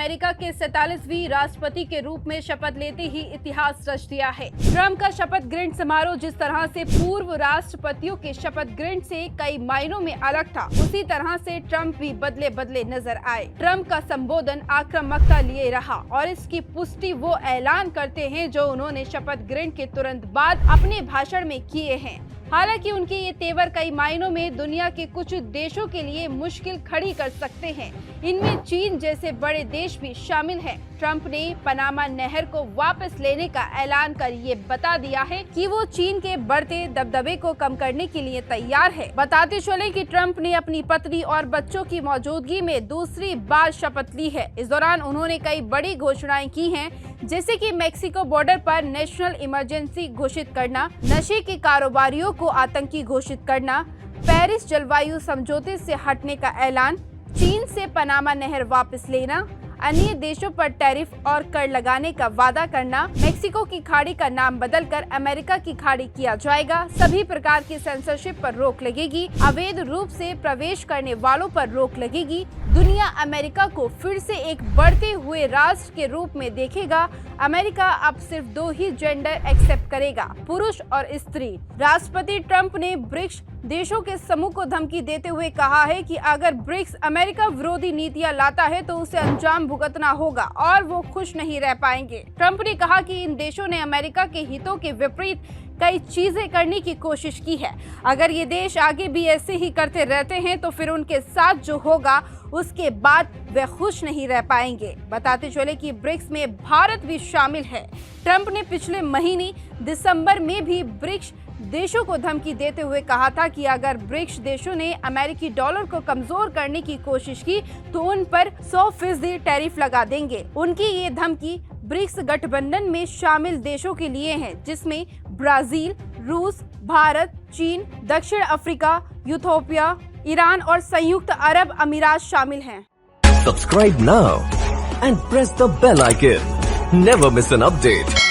America के 47वीं राष्ट्रपति के रूप में शपथ लेते ही इतिहास रच दिया है। ट्रंप का शपथ ग्रहण समारोह जिस तरह से पूर्व राष्ट्रपतियों के शपथ ग्रहण से कई मायनों में अलग था, उसी तरह से ट्रंप भी बदले बदले नजर आए। ट्रंप का संबोधन आक्रामकता लिए रहा और इसकी पुष्टि वो ऐलान करते हैं जो उन्होंने शपथ ग्रहण के तुरंत बाद अपने भाषण में किए हैं। हालांकि उनके ये तेवर कई मायनों में दुनिया के कुछ देशों के लिए मुश्किल खड़ी कर सकते हैं। इनमें चीन जैसे बड़े देश भी शामिल हैं। ट्रंप ने पनामा नहर को वापस लेने का ऐलान कर ये बता दिया है कि वो चीन के बढ़ते दबदबे को कम करने के लिए तैयार है। बताते चले कि ट्रंप ने अपनी पत्नी और बच्चों की मौजूदगी में दूसरी बार शपथ ली है। इस दौरान उन्होंने कई बड़ी घोषणाएं की हैं, जैसे कि मेक्सिको बॉर्डर पर नेशनल इमरजेंसी घोषित करना, नशे के कारोबारियों को आतंकी घोषित करना, पेरिस जलवायु समझौते से हटने का ऐलान, चीन से पनामा नहर वापस लेना, अन्य देशों पर टैरिफ और कर लगाने का वादा करना, मेक्सिको की खाड़ी का नाम बदलकर अमेरिका की खाड़ी किया जाएगा, सभी प्रकार की सेंसरशिप पर रोक लगेगी, अवैध रूप से प्रवेश करने वालों पर रोक लगेगी, दुनिया अमेरिका को फिर से एक बढ़ते हुए राष्ट्र के रूप में देखेगा, अमेरिका अब सिर्फ 2 ही जेंडर एक्सेप्ट करेगा, पुरुष और स्त्री। राष्ट्रपति ट्रंप ने ब्रिक्स देशों के समूह को धमकी देते हुए कहा है कि अगर ब्रिक्स अमेरिका विरोधी नीतियां लाता है तो उसे अंजाम भुगतना होगा और वो खुश नहीं रह पाएंगे। ट्रंप ने कहा कि इन देशों ने अमेरिका के हितों के विपरीत कई चीजें करने की कोशिश की है। अगर ये देश आगे भी ऐसे ही करते रहते हैं तो फिर उनके साथ जो होगा उसके बाद वे खुश नहीं रह पाएंगे। बताते चले कि ब्रिक्स में भारत भी शामिल है। ट्रंप ने पिछले महीने दिसंबर में भी ब्रिक्स देशों को धमकी देते हुए कहा था कि अगर ब्रिक्स देशों ने अमेरिकी डॉलर को कमजोर करने की कोशिश की तो उन पर 100% टैरिफ लगा देंगे। उनकी ये धमकी ब्रिक्स गठबंधन में शामिल देशों के लिए है, जिसमें ब्राजील, रूस, भारत, चीन, दक्षिण अफ्रीका, यूथोपिया, ईरान और संयुक्त अरब अमीरात शामिल हैं। Subscribe now and press the bell icon. Never miss an update.